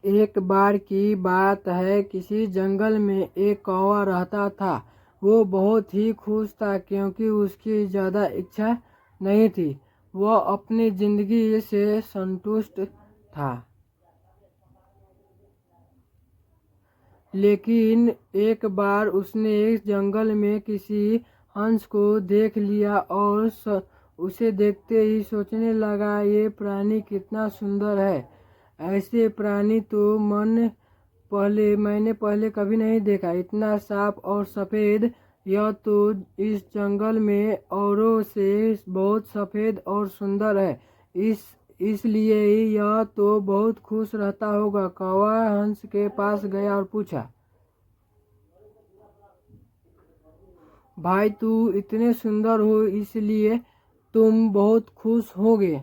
एक बार की बात है, किसी जंगल में एक कौवा रहता था। वो बहुत ही खुश था क्योंकि उसकी ज़्यादा इच्छा नहीं थी। वह अपनी ज़िंदगी से संतुष्ट था। लेकिन एक बार उसने जंगल में किसी हंस को देख लिया और उसे देखते ही सोचने लगा, ये प्राणी कितना सुंदर है। ऐसे प्राणी तो मैंने पहले कभी नहीं देखा। इतना साफ और सफ़ेद, यह तो इस जंगल में औरों से बहुत सफ़ेद और सुंदर है। इसलिए यह तो बहुत खुश रहता होगा। कौवा हंस के पास गया और पूछा, भाई तू इतने सुंदर हो इसलिए तुम बहुत खुश होगे।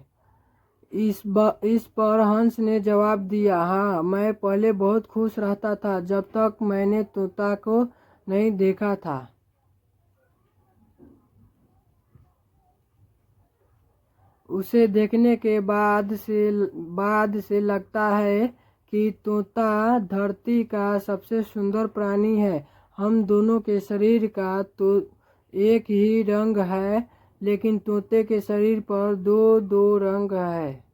इस पर हंस ने जवाब दिया, हाँ, मैं पहले बहुत खुश रहता था जब तक मैंने तोता को नहीं देखा था। उसे देखने के बाद से लगता है कि तोता धरती का सबसे सुंदर प्राणी है। हम दोनों के शरीर का तो एक ही रंग है, लेकिन तोते के शरीर पर दो दो रंग है।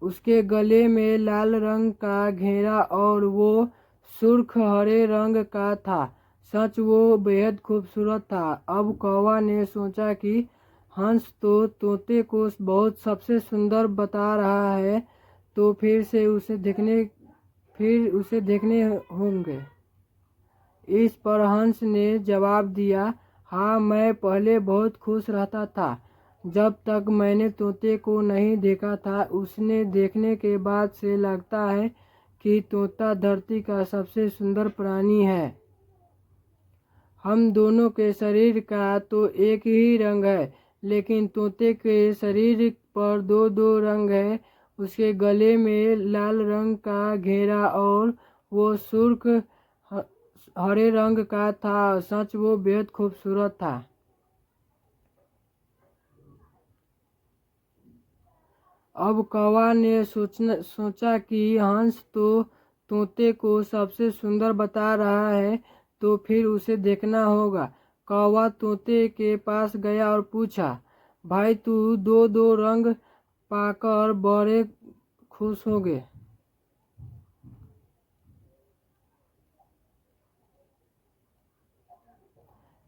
उसके गले में लाल रंग का घेरा और वो सुर्ख हरे रंग का था। सच वो बेहद खूबसूरत था। अब कौवा ने सोचा कि हंस तो तोते को बहुत सबसे सुंदर बता रहा है, तो फिर उसे देखने होंगे। इस पर हंस ने जवाब दिया, हाँ, मैं पहले बहुत खुश रहता था जब तक मैंने तोते को नहीं देखा था। उसने देखने के बाद से लगता है कि तोता धरती का सबसे सुंदर प्राणी है। हम दोनों के शरीर का तो एक ही रंग है, लेकिन तोते के शरीर पर दो दो रंग है। उसके गले में लाल रंग का घेरा और वो सुर्ख हरे रंग का था। सच वो बेहद खूबसूरत था। अब कौवा ने सोचा कि हंस तो तोते को सबसे सुंदर बता रहा है, तो फिर उसे देखना होगा। कौवा तोते के पास गया और पूछा, भाई तू दो दो रंग पाकर बड़े खुश हो गए।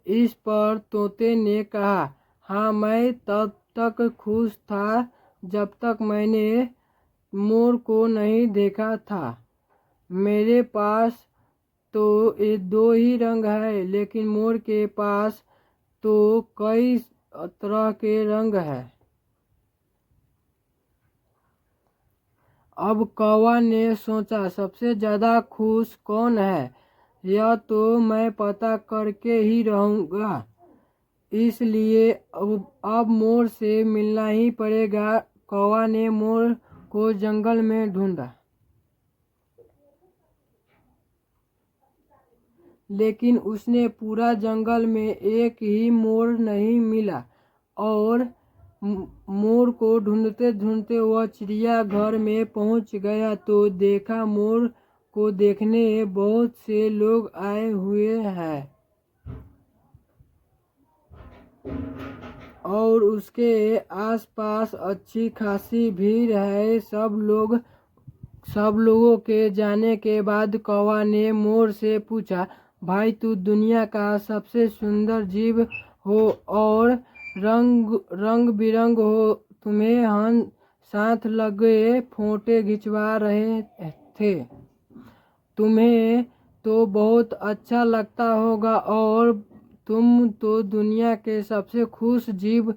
इस पर तोते ने कहा, हाँ, मैं तब तक खुश था जब तक मैंने मोर को नहीं देखा था। मेरे पास तो ये दो ही रंग है, लेकिन मोर के पास तो कई तरह के रंग है। अब कौवा ने सोचा, सबसे ज़्यादा खुश कौन है, यह तो मैं पता करके ही रहूँगा। इसलिए अब मोर से मिलना ही पड़ेगा। कौवा ने मोर को जंगल में ढूंढा, लेकिन उसने पूरा जंगल में एक ही मोर नहीं मिला। और मोर को ढूंढते ढूंढते वह चिड़ियाघर में पहुंच गया तो देखा मोर को देखने बहुत से लोग आए हुए हैं और उसके आसपास अच्छी खासी भीड़ है। सब लोगों के जाने के बाद कौवा ने मोर से पूछा, भाई तू दुनिया का सबसे सुंदर जीव हो और रंग बिरंग हो। तुम्हें हम साथ लगे फोटो खिंचवा रहे थे। तुम्हें तो बहुत अच्छा लगता होगा और तुम तो दुनिया के सबसे खुश जीव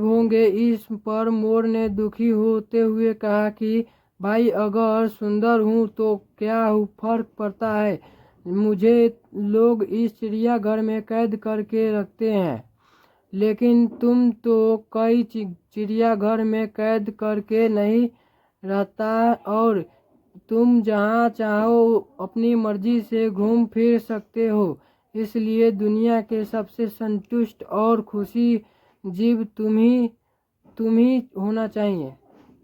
होंगे। इस पर मोर ने दुखी होते हुए कहा कि भाई अगर सुंदर हूँ तो क्या फर्क पड़ता है। मुझे लोग इस चिड़ियाघर में कैद करके रखते हैं, लेकिन तुम तो कई चिड़ियाघर में कैद करके नहीं रहता और तुम जहाँ चाहो अपनी मर्जी से घूम फिर सकते हो। इसलिए दुनिया के सबसे संतुष्ट और खुशी जीव तुम ही होना चाहिए।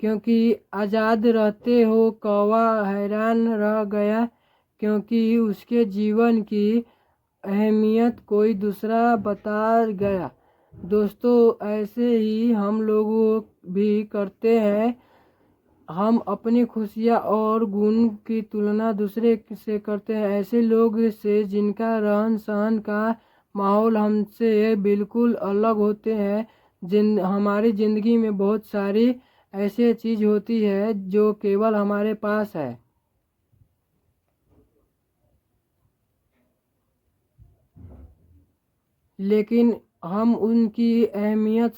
क्योंकि आज़ाद रहते हो। कौवा हैरान रह गया क्योंकि उसके जीवन की अहमियत कोई दूसरा बता गया। दोस्तों, ऐसे ही हम लोग भी करते हैं। हम अपनी खुशियाँ और गुण की तुलना दूसरे से करते हैं, ऐसे लोग से जिनका रहन सहन का माहौल हमसे बिल्कुल अलग होते हैं। हमारी ज़िंदगी में बहुत सारी ऐसी चीज़ होती है जो केवल हमारे पास है, लेकिन हम उनकी अहमियत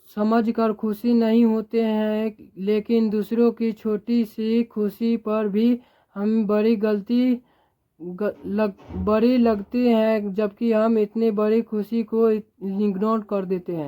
समझ कर खुशी नहीं होते हैं। लेकिन दूसरों की छोटी सी खुशी पर भी हम बड़ी लगती है, जबकि हम इतनी बड़ी खुशी को इग्नोर कर देते हैं।